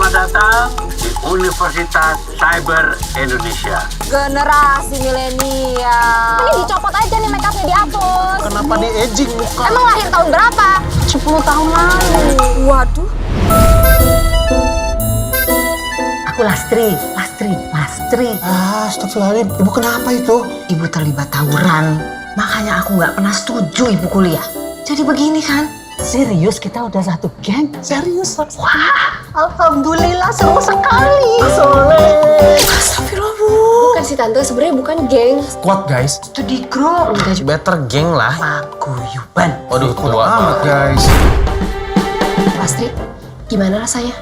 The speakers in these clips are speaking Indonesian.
Selamat datang di Universitas Cyber Indonesia. Generasi milenial. Ini dicopot aja nih, make upnya dihapus. Kenapa di aging muka? Emang lahir tahun berapa? 10 tahun lalu. Waduh. Aku Lastri. Astagfirullahaladzim, ibu kenapa itu? Ibu terlibat tawuran, makanya aku nggak pernah setuju ibu kuliah. Jadi begini kan? Serius kita udah satu geng? Serius? Wah, alhamdulillah seru sekali. Soleh. Astagfirullah, Bu. Bukan sih Tante, sebenarnya bukan geng. Kuat guys. Itu di grup. Better geng lah. Paguyuban. Waduh, kuat amat guys. Astrid, gimana rasanya?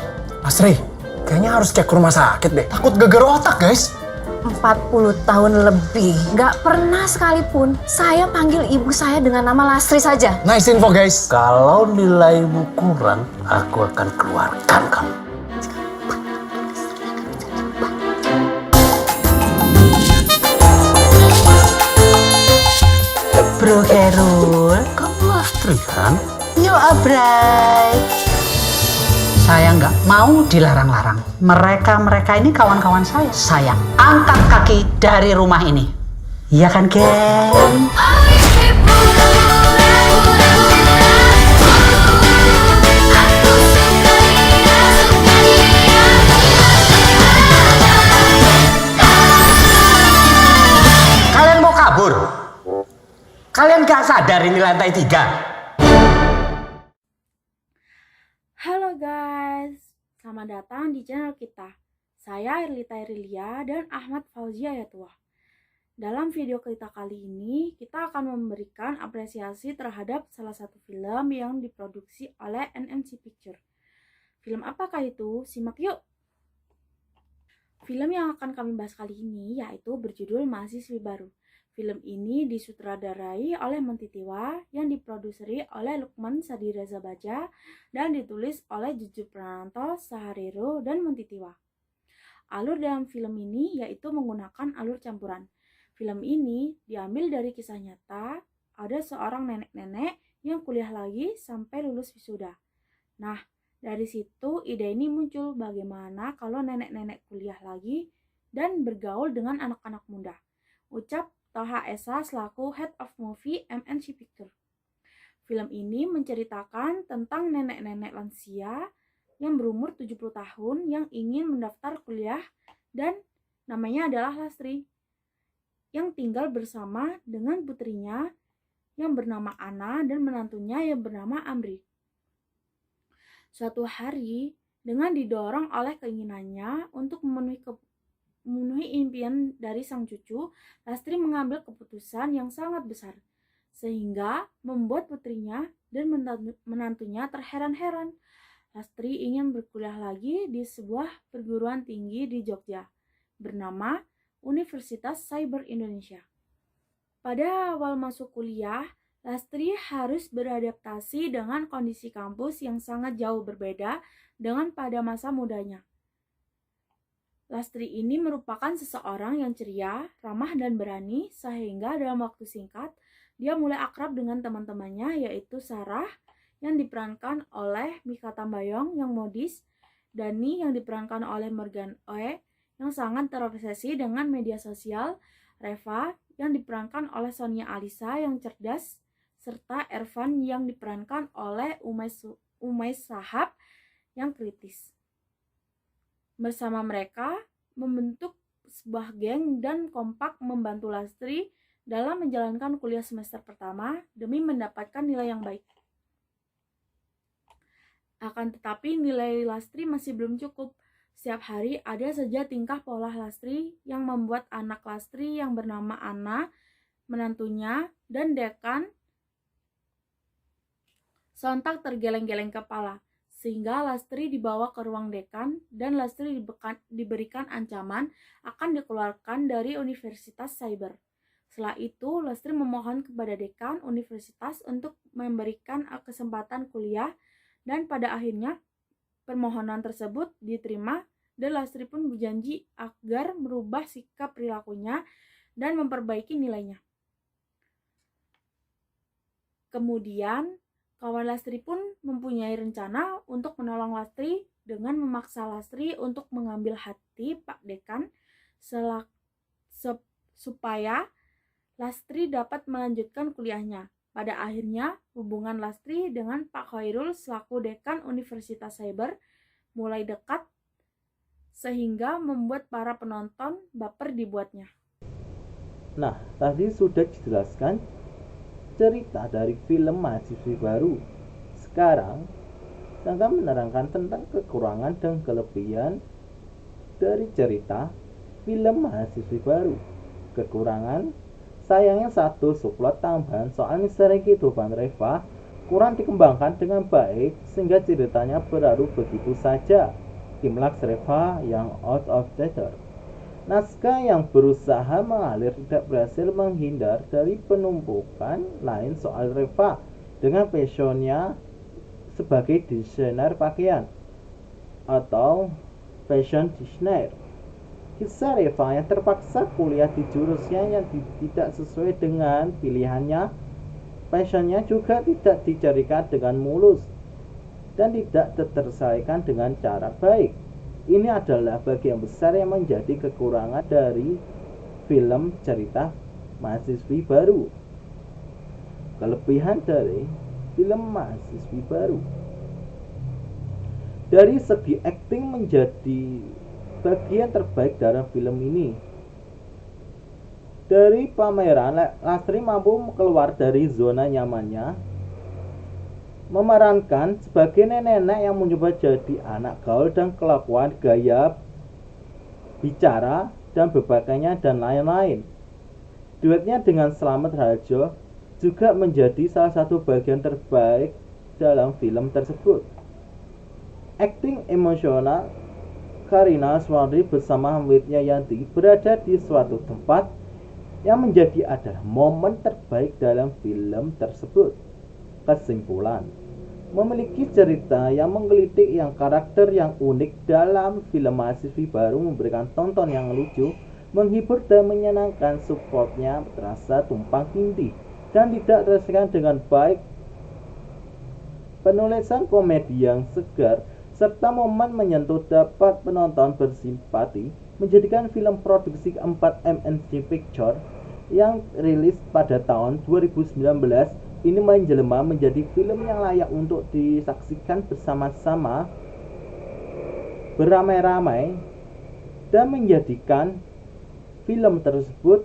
Astri, kayaknya harus cek ke rumah sakit deh. Takut geger otak guys. 40 tahun lebih. Nggak pernah sekalipun saya panggil ibu saya dengan nama Lastri saja. Nice info guys. Kalau nilaimu kurang, aku akan keluarkan kamu. Bro Herul. Kamu Astri kan? Yuk Abray. Saya nggak mau dilarang-larang. Mereka ini kawan-kawan saya. Saya angkat kaki dari rumah ini. Iya kan, geng? Kalian mau kabur? Kalian gak sadar ini lantai 3? Halo guys, selamat datang di channel kita. Saya Irlita Irilia dan Ahmad Fauzi Ayatullah. Dalam video kita kali ini, kita akan memberikan apresiasi terhadap salah satu film yang diproduksi oleh NMC Picture. Film apakah itu? Simak yuk! Film yang akan kami bahas kali ini yaitu berjudul Mahasiswi Baru. Film ini disutradarai oleh Mentitiwa yang diproduseri oleh Lukman Sadireza Baja dan ditulis oleh Juju Prananto, Saharero, dan Mentitiwa. Alur dalam film ini yaitu menggunakan alur campuran. Film ini diambil dari kisah nyata, ada seorang nenek-nenek yang kuliah lagi sampai lulus wisuda. Nah, dari situ ide ini muncul bagaimana kalau nenek-nenek kuliah lagi dan bergaul dengan anak-anak muda. Ucap Toha Esa selaku Head of Movie MNC Picture. Film ini menceritakan tentang nenek-nenek lansia yang berumur 70 tahun yang ingin mendaftar kuliah dan namanya adalah Lastri, yang tinggal bersama dengan putrinya yang bernama Ana dan menantunya yang bernama Amri. Suatu hari, dengan didorong oleh keinginannya untuk memenuhi impian dari sang cucu, Lastri mengambil keputusan yang sangat besar, sehingga membuat putrinya dan menantunya terheran-heran. Lastri ingin berkuliah lagi di sebuah perguruan tinggi di Jogja, bernama Universitas Cyber Indonesia. Pada awal masuk kuliah, Lastri harus beradaptasi dengan kondisi kampus yang sangat jauh berbeda dengan pada masa mudanya. Lastri ini merupakan seseorang yang ceria, ramah dan berani, sehingga dalam waktu singkat dia mulai akrab dengan teman-temannya yaitu Sarah yang diperankan oleh Mikha Tambayong yang modis, Dani yang diperankan oleh Morgan Oe yang sangat terobsesi dengan media sosial, Reva yang diperankan oleh Sonia Alisa yang cerdas, serta Ervan yang diperankan oleh Umais Sahab yang kritis. Bersama mereka, membentuk sebuah geng dan kompak membantu Lastri dalam menjalankan kuliah semester pertama demi mendapatkan nilai yang baik. Akan tetapi nilai Lastri masih belum cukup. Setiap hari ada saja tingkah pola Lastri yang membuat anak Lastri yang bernama Ana, menantunya, dan dekan sontak tergeleng-geleng kepala. Sehingga Lastri dibawa ke ruang dekan dan Lastri diberikan ancaman akan dikeluarkan dari Universitas Cyber. Setelah itu, Lastri memohon kepada dekan universitas untuk memberikan kesempatan kuliah dan pada akhirnya permohonan tersebut diterima dan Lastri pun berjanji agar merubah sikap perilakunya dan memperbaiki nilainya. Kemudian, kawan Lastri pun mempunyai rencana untuk menolong Lastri dengan memaksa Lastri untuk mengambil hati Pak Dekan supaya Lastri dapat melanjutkan kuliahnya. Pada akhirnya, hubungan Lastri dengan Pak Khairul selaku Dekan Universitas Cyber mulai dekat sehingga membuat para penonton baper dibuatnya. Nah, tadi sudah dijelaskan cerita dari film Mahasiswi Baru. Sekarang saya akan menerangkan tentang kekurangan dan kelebihan dari cerita film Mahasiswi Baru. Kekurangan, sayangnya satu subplot tambahan soal misteri kehidupan Reva kurang dikembangkan dengan baik sehingga ceritanya berlalu begitu saja. Klimaks Reva yang out of date. Naskah yang berusaha mengalir tidak berhasil menghindar dari penumpukan lain soal Reva dengan passionnya sebagai desainer pakaian atau fashion designer. Kisah Reva yang terpaksa kuliah di jurusnya yang tidak sesuai dengan pilihannya. Passionnya juga tidak dicarikan dengan mulus dan tidak terselesaikan dengan cara baik. Ini adalah bagian besar yang menjadi kekurangan dari film cerita Mahasiswi Baru. Kelebihan dari film Mahasiswi Baru, dari segi akting menjadi bagian terbaik dalam film ini. Dari pameran, Lastri mampu keluar dari zona nyamannya, memerankan sebagai nenek-nenek yang mencoba jadi anak gaul dan kelakuan, gaya bicara dan berbaiknya dan lain-lain. Duetnya dengan Slamet Harjo juga menjadi salah satu bagian terbaik dalam film tersebut. Akting emosional Karina Swandri bersama Widya Yanti berada di suatu tempat yang menjadi adalah momen terbaik dalam film tersebut. Kesimpulan, memiliki cerita yang menggelitik, yang karakter yang unik dalam film Mahasiswi Baru memberikan tonton yang lucu, menghibur dan menyenangkan. Supportnya terasa tumpang tindih dan tidak terselesaikan dengan baik. Penulisan komedi yang segar serta momen menyentuh dapat penonton bersimpati menjadikan film produksi 4MNC Picture yang rilis pada tahun 2019 ini menjelma menjadi film yang layak untuk disaksikan bersama-sama beramai-ramai dan menjadikan film tersebut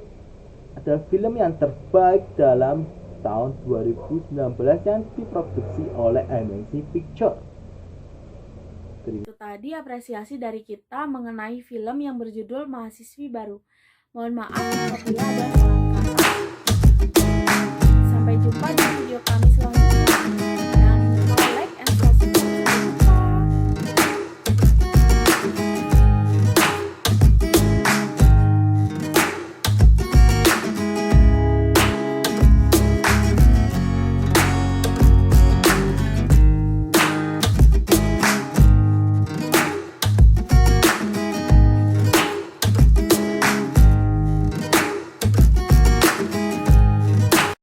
adalah film yang terbaik dalam tahun 2019 yang diproduksi oleh MNC Picture. Itu tadi apresiasi dari kita mengenai film yang berjudul Mahasiswi Baru. Mohon maaf apabila ada